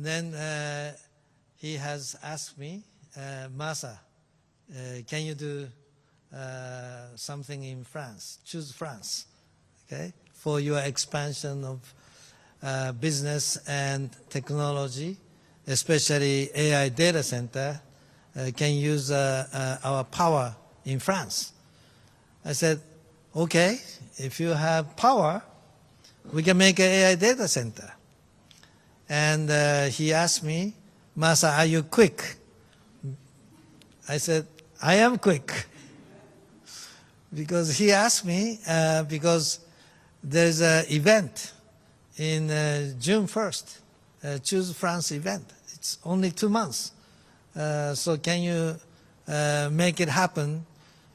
And then he has asked me, Masa, can you do something in France? Choose France, okay, for your expansion of business and technology, especially AI data center, can use our power in France. I said, okay, if you have power, we can make an AI data center. And he asked me, Masa, are you quick? I said, I am quick. Because he asked me, because there's an event in June 1st, Choose France event. It's only 2 months. So can you make it happen?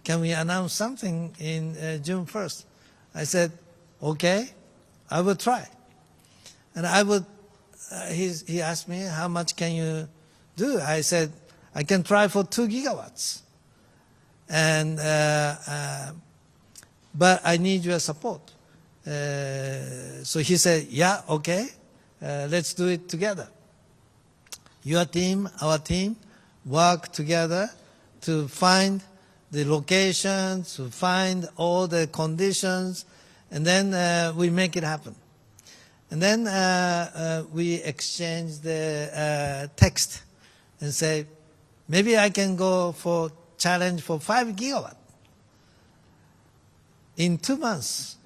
Can we announce something in June 1st? I said, okay, I will try. And I would, he asked me, how much can you do? I said, I can try for 2 gigawatts. And, but I need your support. So he said, yeah, okay, let's do it together. Your team, our team, work together to find the location, to find all the conditions, and then we make it happen. And then we exchange the text and say, maybe I can go for challenge for 5 gigawatts. In 2 months,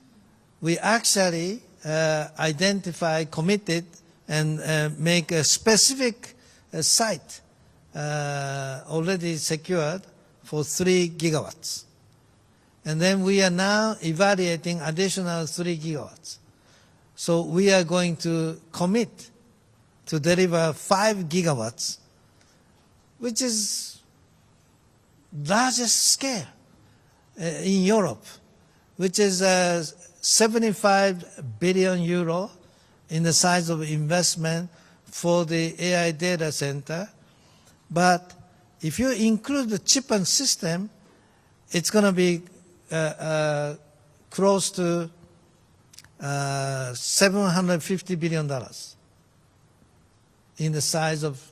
we actually identify, committed, and make a specific site already secured for 3 gigawatts. And then we are now evaluating additional 3 gigawatts. So we are going to commit to deliver 5 gigawatts, which is largest scale in Europe, which is 75 billion euro in the size of investment for the AI data center. But if you include the chip and system, it's going to be close to $750 billion in the size of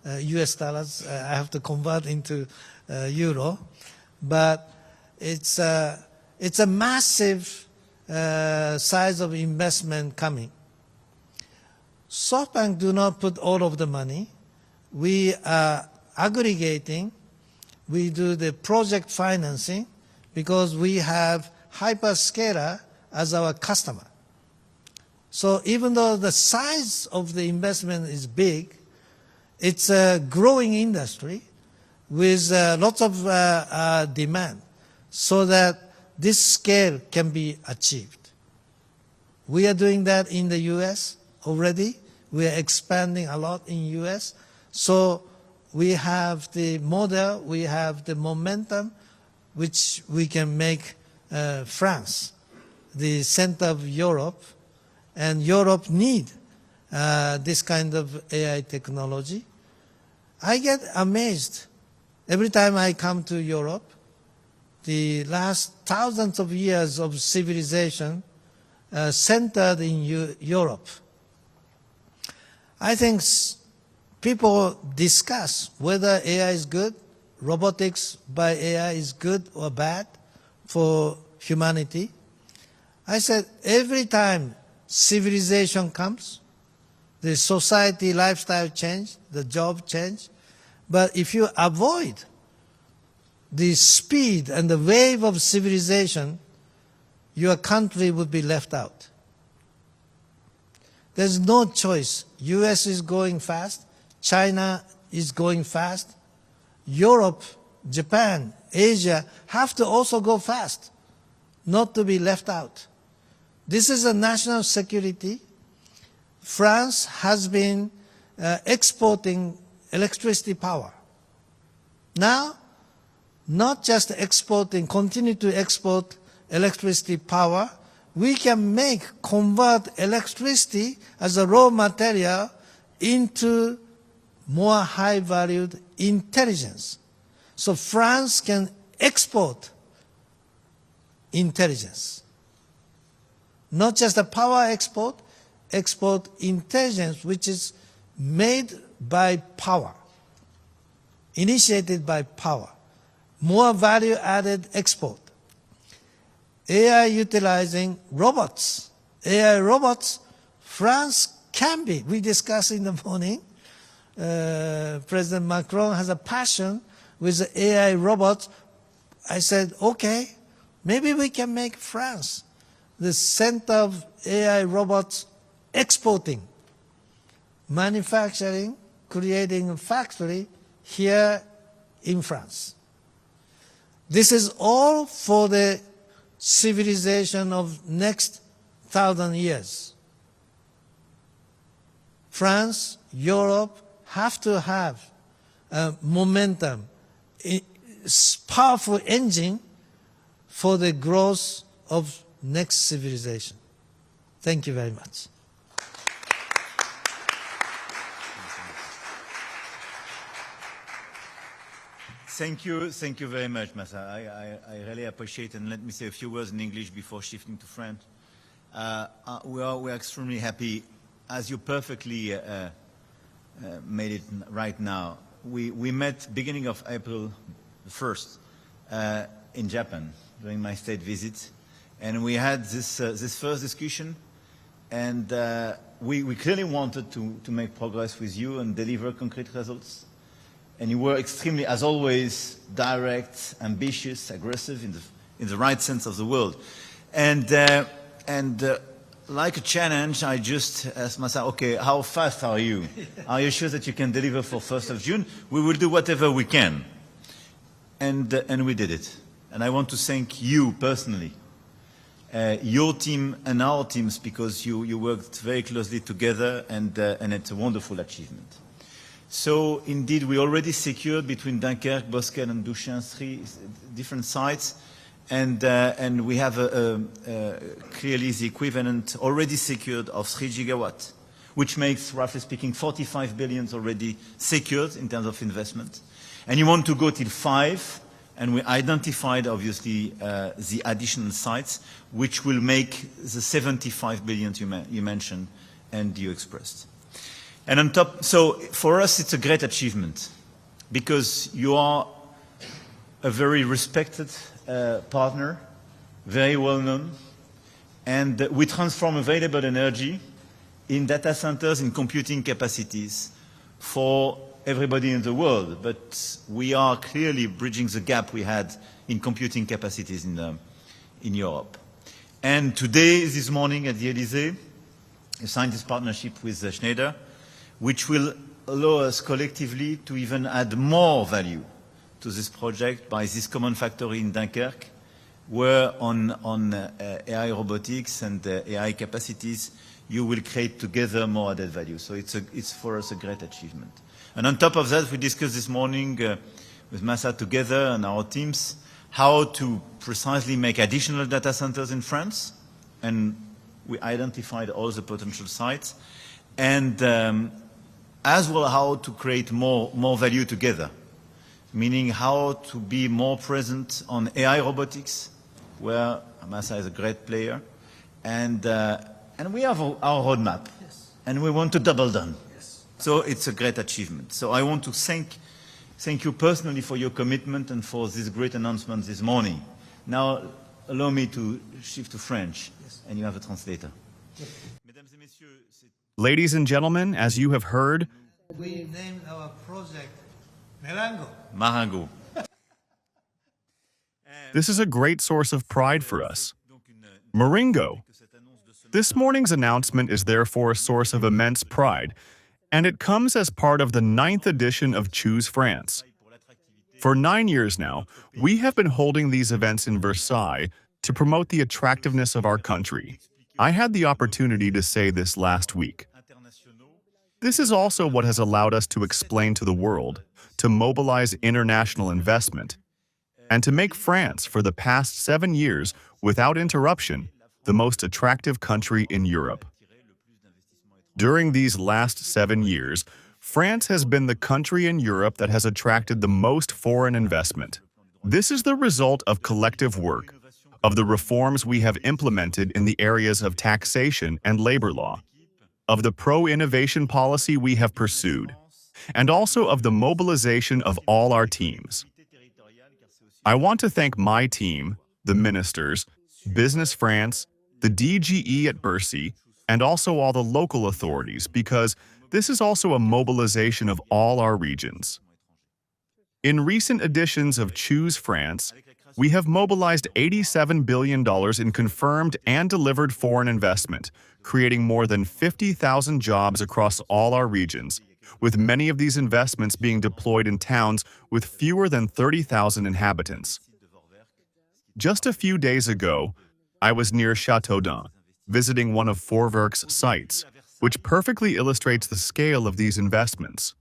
US dollars. I have to convert into euro. But it's a massive size of investment coming. SoftBank do not put all of the money. We are aggregating. We do the project financing because we have hyperscaler as our customer. So even though the size of the investment is big, it's a growing industry with lots of demand so that this scale can be achieved. We are doing that in the US already. We are expanding a lot in US. So we have the model, we have the momentum, which we can make France the center of Europe. And Europe need this kind of AI technology. I get amazed every time I come to Europe. The last thousands of years of civilization centered in Europe. I think people discuss whether AI is good, robotics by AI is good or bad for humanity. I said every time civilization comes, the society lifestyle change, the job change. But if you avoid the speed and the wave of civilization, your country would be left out. There's no choice. US is going fast. China is going fast. Europe, Japan, Asia have to also go fast, not to be left out. This is a national security. France has been exporting electricity power. Now, not just exporting, continue to export electricity power, we can convert electricity as a raw material into more high-valued intelligence. So France can export intelligence. Not just a power export intelligence, which is made by power, initiated by power, more value-added export. AI utilizing robots. AI robots, France can be. We discussed in the morning, President Macron has a passion with the AI robots. I said, okay, maybe we can make France the center of AI robots exporting, manufacturing, creating a factory here in France. This is all for the civilization of next 1,000 years. France, Europe have to have a momentum, a powerful engine for the growth of next civilization. Thank you very much. Thank you very much, Masa. I really appreciate it, and let me say a few words in English before shifting to French. We are extremely happy, as you perfectly made it right now. We met beginning of April 1st in Japan during my state visit, and we had this first discussion, and we clearly wanted to make progress with you and deliver concrete results. And you were extremely, as always, direct, ambitious, aggressive in the right sense of the word. And like a challenge, I just asked myself, okay, how fast are you? Are you sure that you can deliver for 1st of June? We will do whatever we can. And we did it. And I want to thank you personally, your team and our teams, because you worked very closely together, and it's a wonderful achievement. So indeed, we already secured between Dunkerque, Bosquel, and Douchin 3 different sites, and we have clearly the equivalent already secured of 3 gigawatts, which makes, roughly speaking, 45 billion already secured in terms of investment. And you want to go till 5, and we identified, obviously, the additional sites, which will make the 75 billion you mentioned and you expressed. And on top, so for us, it's a great achievement, because you are a very respected partner, very well known, and we transform available energy in data centers, in computing capacities for everybody in the world. But we are clearly bridging the gap we had in computing capacities in Europe. And today, this morning at the Élysée, we signed this partnership with Schneider, which will allow us collectively to even add more value to this project by this common factory in Dunkerque, where on AI robotics and AI capacities, you will create together more added value. So it's for us a great achievement. And on top of that, we discussed this morning with Masa together and our teams how to precisely make additional data centers in France, and we identified all the potential sites, and as well how to create more value together, meaning how to be more present on AI robotics, where Masa is a great player, and we have our roadmap, yes, and we want to double down. Yes. So it's a great achievement. So I want to thank you personally for your commitment and for this great announcement this morning. Now allow me to shift to French, yes, and you have a translator. Yes. Ladies and gentlemen, as you have heard, we named our project Marango. Marango. This is a great source of pride for us. Maringo. This morning's announcement is therefore a source of immense pride, and it comes as part of the 9th edition of Choose France. For 9 years now, we have been holding these events in Versailles to promote the attractiveness of our country. I had the opportunity to say this last week. This is also what has allowed us to explain to the world, to mobilize international investment, and to make France, for the past 7 years, without interruption, the most attractive country in Europe. During these last 7 years, France has been the country in Europe that has attracted the most foreign investment. This is the result of collective work, of the reforms we have implemented in the areas of taxation and labor law. of the pro-innovation policy we have pursued, and also of the mobilization of all our teams. I want to thank my team, the ministers, Business France, the DGE at Bercy, and also all the local authorities, because this is also a mobilization of all our regions. In recent editions of Choose France, we have mobilized $87 billion in confirmed and delivered foreign investment, creating more than 50,000 jobs across all our regions, with many of these investments being deployed in towns with fewer than 30,000 inhabitants. Just a few days ago, I was near Châteaudun, visiting one of Vorwerk's sites, which perfectly illustrates the scale of these investments.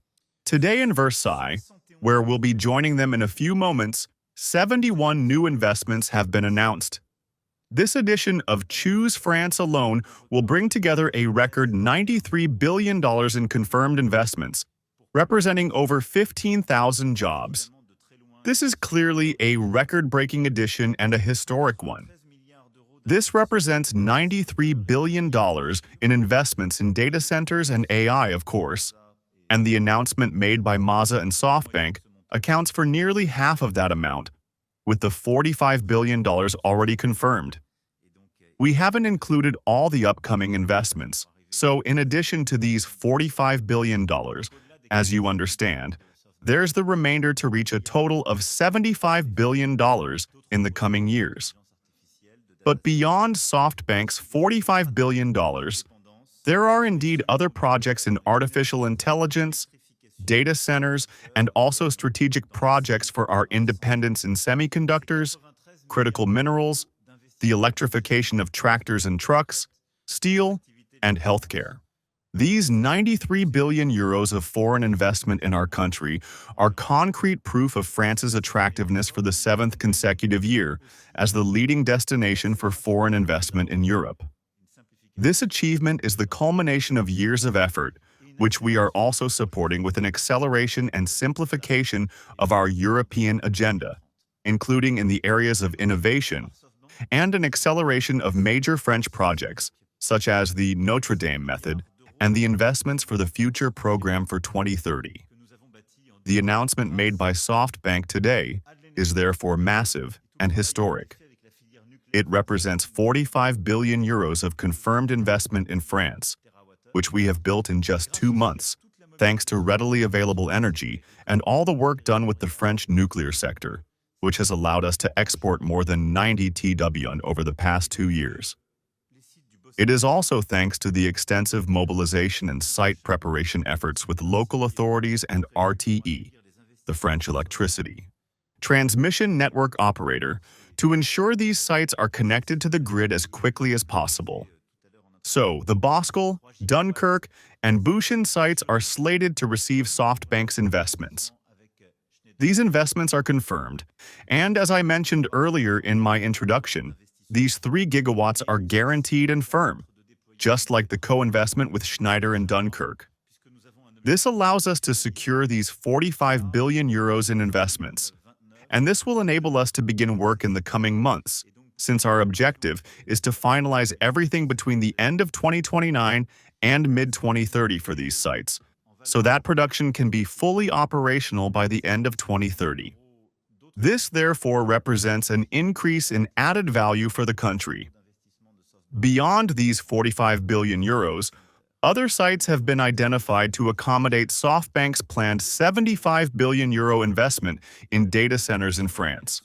Today in Versailles, where we'll be joining them in a few moments, 71 new investments have been announced. This edition of Choose France alone will bring together a record $93 billion in confirmed investments, representing over 15,000 jobs. This is clearly a record-breaking edition and a historic one. This represents $93 billion in investments in data centers and AI, of course, and the announcement made by Masa and SoftBank accounts for nearly half of that amount, with the $45 billion already confirmed. We haven't included all the upcoming investments, so in addition to these $45 billion, as you understand, there's the remainder to reach a total of $75 billion in the coming years. But beyond SoftBank's $45 billion, there are indeed other projects in artificial intelligence, data centers, and also strategic projects for our independence in semiconductors, critical minerals, the electrification of tractors and trucks, steel, and healthcare. These 93 billion euros of foreign investment in our country are concrete proof of France's attractiveness for the 7th consecutive year as the leading destination for foreign investment in Europe. This achievement is the culmination of years of effort, which we are also supporting with an acceleration and simplification of our European agenda, including in the areas of innovation, and an acceleration of major French projects, such as the Notre Dame method, and the investments for the future program for 2030. The announcement made by SoftBank today is therefore massive and historic. It represents 45 billion euros of confirmed investment in France, which we have built in just 2 months, thanks to readily available energy and all the work done with the French nuclear sector, which has allowed us to export more than 90 TWh over the past 2 years. It is also thanks to the extensive mobilization and site preparation efforts with local authorities and RTE, the French electricity transmission network operator, to ensure these sites are connected to the grid as quickly as possible. So, the Boscal, Dunkirk, and Buchen sites are slated to receive SoftBank's investments. These investments are confirmed, and as I mentioned earlier in my introduction, these 3 gigawatts are guaranteed and firm, just like the co-investment with Schneider and Dunkirk. This allows us to secure these 45 billion euros in investments, and this will enable us to begin work in the coming months, since our objective is to finalize everything between the end of 2029 and mid-2030 for these sites, so that production can be fully operational by the end of 2030. This, therefore, represents an increase in added value for the country. Beyond these 45 billion euros, other sites have been identified to accommodate SoftBank's planned 75 billion euro investment in data centers in France.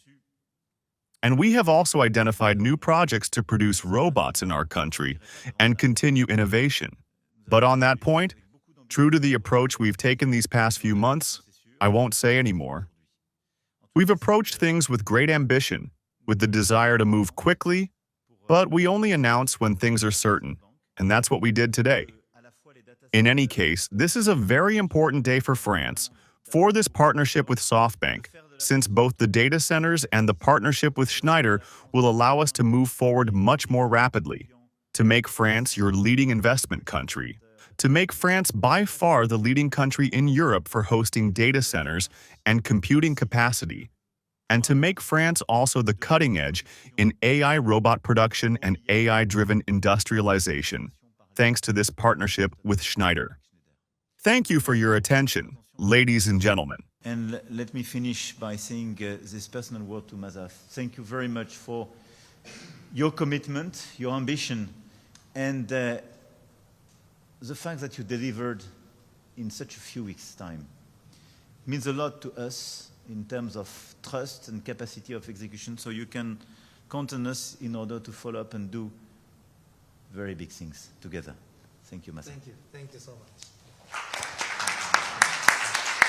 And we have also identified new projects to produce robots in our country and continue innovation. But on that point, true to the approach we've taken these past few months, I won't say anymore. We've approached things with great ambition, with the desire to move quickly, but we only announce when things are certain, and that's what we did today. In any case, this is a very important day for France, for this partnership with SoftBank, since both the data centers and the partnership with Schneider will allow us to move forward much more rapidly, to make France your leading investment country, to make France by far the leading country in Europe for hosting data centers and computing capacity, and to make France also the cutting edge in AI robot production and AI-driven industrialization, thanks to this partnership with Schneider. Thank you for your attention, ladies and gentlemen. And let me finish by saying this personal word to Masa. Thank you very much for your commitment, your ambition, and the fact that you delivered in such a few weeks' time. It means a lot to us in terms of trust and capacity of execution, so you can count on us in order to follow up and do very big things together. Thank you, Masa. Thank you. Thank you so much.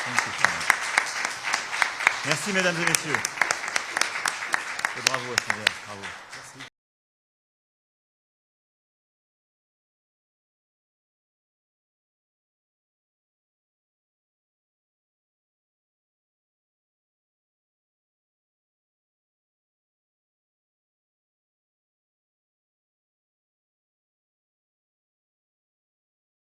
Thank you so much. Merci, mesdames et messieurs. Et bravo, bravo.